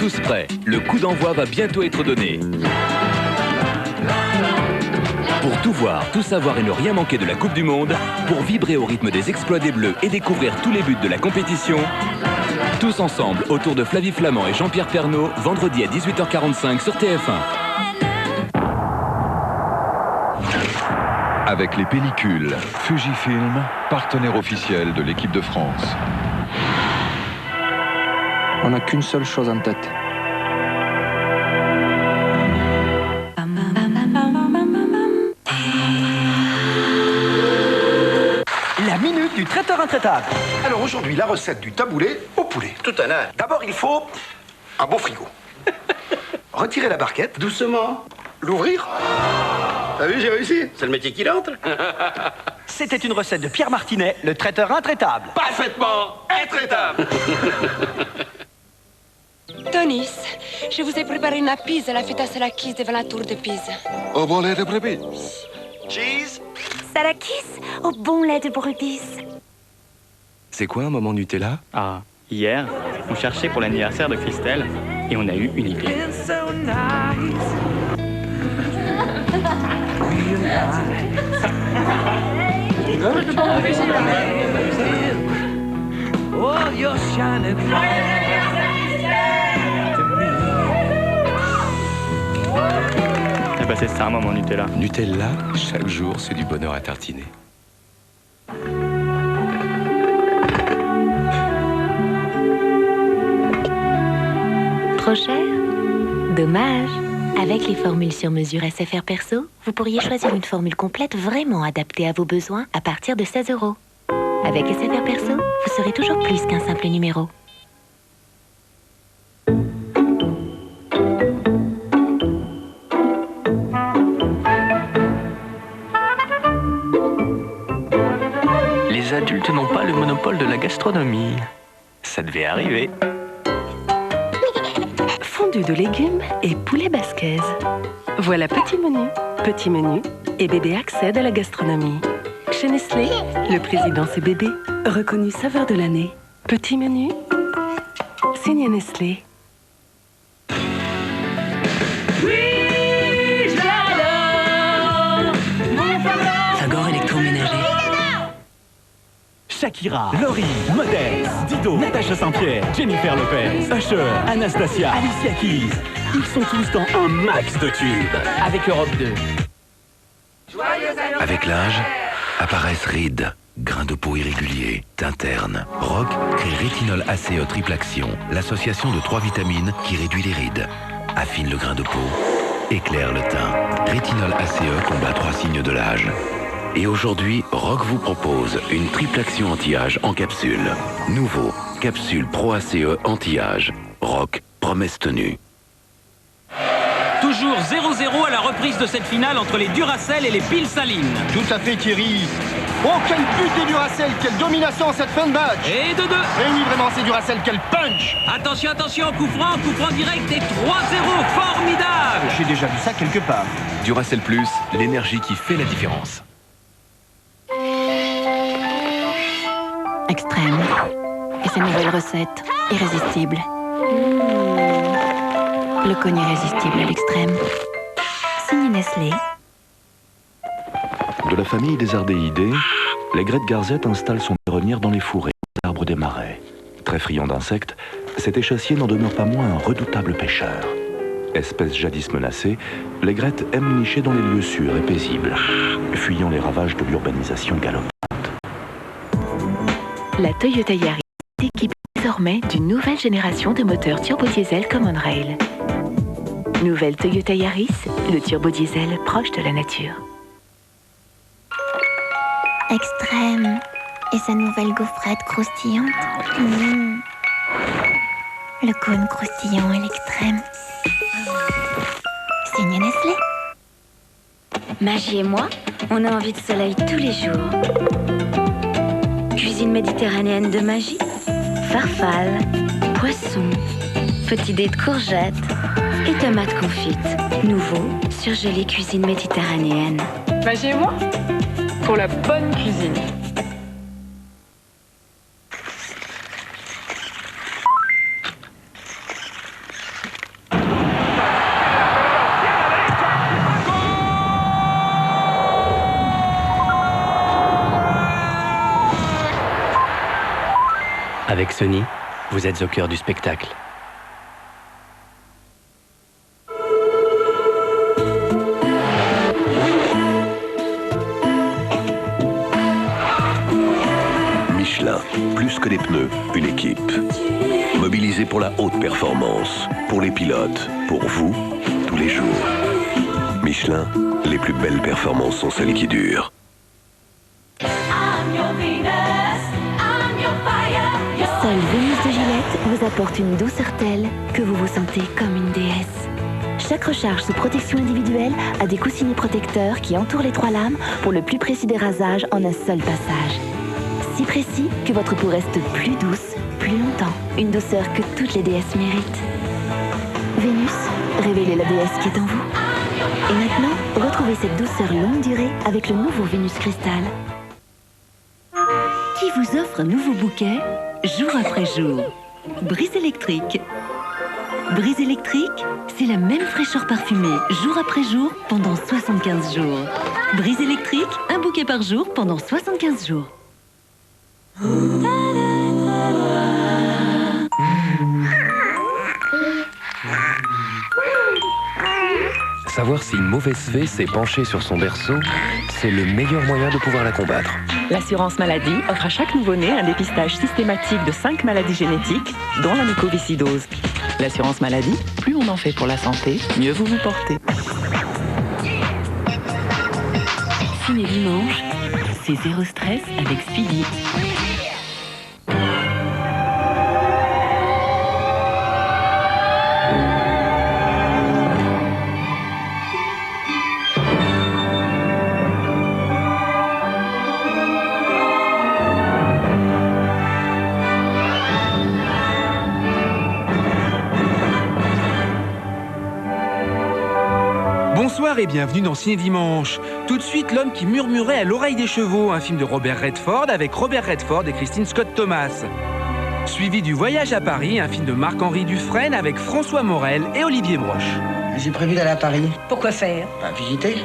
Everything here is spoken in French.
tous prêts. Le coup d'envoi va bientôt être donné. Pour tout voir, tout savoir et ne rien manquer de la Coupe du Monde, pour vibrer au rythme des exploits des Bleus et découvrir tous les buts de la compétition, tous ensemble autour de Flavie Flament et Jean-Pierre Pernaut, vendredi à 18h45 sur TF1. Avec les pellicules Fujifilm, partenaire officiel de l'équipe de France. On n'a qu'une seule chose en tête. La minute du traiteur intraitable. Alors aujourd'hui, la recette du taboulé au poulet. Tout un art. D'abord, il faut un beau frigo. Retirer la barquette. Doucement. L'ouvrir. T'as vu, j'ai réussi. C'est le métier qui entre. C'était une recette de Pierre Martinet, le traiteur intraitable. Parfaitement intraitable. Tonis, je vous ai préparé une pizza à la feta Salakis devant la tour de Pise. Au bon lait de brebis. Cheese. Salakis au bon lait de brebis. C'est quoi un moment Nutella? Ah, hier, on cherchait pour l'anniversaire de Christelle et on a eu une idée. Eh ben c'est ça un moment Nutella. Nutella, chaque jour c'est du bonheur à tartiner. Trop cher? Dommage. Avec les formules sur mesure SFR Perso, vous pourriez choisir une formule complète vraiment adaptée à vos besoins à partir de 16 €. Avec SFR Perso, vous serez toujours plus qu'un simple numéro. Les adultes n'ont pas le monopole de la gastronomie. Ça devait arriver. Fondu de légumes et poulet basquaise. Voilà Petit Menu. Petit Menu et bébé accède à la gastronomie. Chez Nestlé, le président c'est bébé. Reconnu saveur de l'année. Petit Menu. Signé Nestlé. Fagor électroménager. Shakira, Laurie, Modeste, Dido, Natacha Saint-Pierre, Jennifer Lopez, Usher, Anastasia, Alicia Keys. Ils sont tous dans un max de tubes. Avec Europe 2. Avec l'âge, apparaissent rides, grains de peau irréguliers, teintes ternes. Rock crée Rétinol ACE Triple Action, l'association de 3 vitamines qui réduit les rides, affine le grain de peau, éclaire le teint. Rétinol ACE combat 3 signes de l'âge. Et aujourd'hui, Rock vous propose une triple action anti-âge en capsule. Nouveau, capsule Pro ACE anti-âge. Rock, promesse tenue. Toujours 0-0 à la reprise de cette finale entre les Duracell et les piles salines. Tout à fait, Thierry. Oh, quel but des Duracell. Quelle domination en cette fin de match. Et de 2. Et oui, vraiment, c'est Duracell. Quel punch. Attention, attention, coup franc direct et 3-0. Formidable. J'ai déjà vu ça quelque part. Duracell Plus, l'énergie qui fait la différence. Extrême. Et sa nouvelle recette, irrésistible. Le cône irrésistible à l'extrême. Signé Nestlé. De la famille des ardéidés, l'aigrette garzette installe son marronnière dans les fourrés des arbres des marais. Très friand d'insectes, cet échassier n'en demeure pas moins un redoutable pêcheur. Espèce jadis menacée, l'aigrette aime nicher dans les lieux sûrs et paisibles, fuyant les ravages de l'urbanisation galopante. La Toyota Yaris s'équipe désormais d'une nouvelle génération de moteurs turbo-diesel Common Rail. Nouvelle Toyota Yaris, le turbo-diesel proche de la nature. Extrême. Et sa nouvelle gaufrette croustillante. Le cône croustillant à l'extrême. Signé Nestlé. Magie et moi, on a envie de soleil tous les jours. Cuisine méditerranéenne de magie, farfalle, poisson, petit dés de courgettes et tomates confites. Nouveau, surgelé cuisine méditerranéenne. Magie et moi, pour la bonne cuisine. Avec Sony, vous êtes au cœur du spectacle. Michelin, plus que des pneus, une équipe. Mobilisée pour la haute performance, pour les pilotes, pour vous, tous les jours. Michelin, les plus belles performances sont celles qui durent. Seule Vénus de Gillette vous apporte une douceur telle que vous vous sentez comme une déesse. Chaque recharge sous protection individuelle a des coussinets protecteurs qui entourent les 3 lames pour le plus précis dérasages en un seul passage. Si précis que votre peau reste plus douce, plus longtemps. Une douceur que toutes les déesses méritent. Vénus, révélez la déesse qui est en vous. Et maintenant, retrouvez cette douceur longue durée avec le nouveau Vénus Cristal. Qui vous offre un nouveau bouquet jour après jour? Brise électrique. Brise électrique, c'est la même fraîcheur parfumée jour après jour pendant 75 jours. Brise électrique, un bouquet par jour pendant 75 jours. Savoir si une mauvaise fée s'est penchée sur son berceau, c'est le meilleur moyen de pouvoir la combattre. L'assurance maladie offre à chaque nouveau-né un dépistage systématique de 5 maladies génétiques, dont la mucoviscidose. L'assurance maladie, plus on en fait pour la santé, mieux vous vous portez. Ciné dimanche, c'est zéro stress avec Speedy. Bonsoir et bienvenue dans Ciné Dimanche. Tout de suite, L'homme qui murmurait à l'oreille des chevaux, un film de Robert Redford avec Robert Redford et Christine Scott Thomas. Suivi du Voyage à Paris, un film de Marc-Henri Dufresne avec François Morel et Olivier Broche. J'ai prévu d'aller à Paris. Pourquoi faire? Visiter.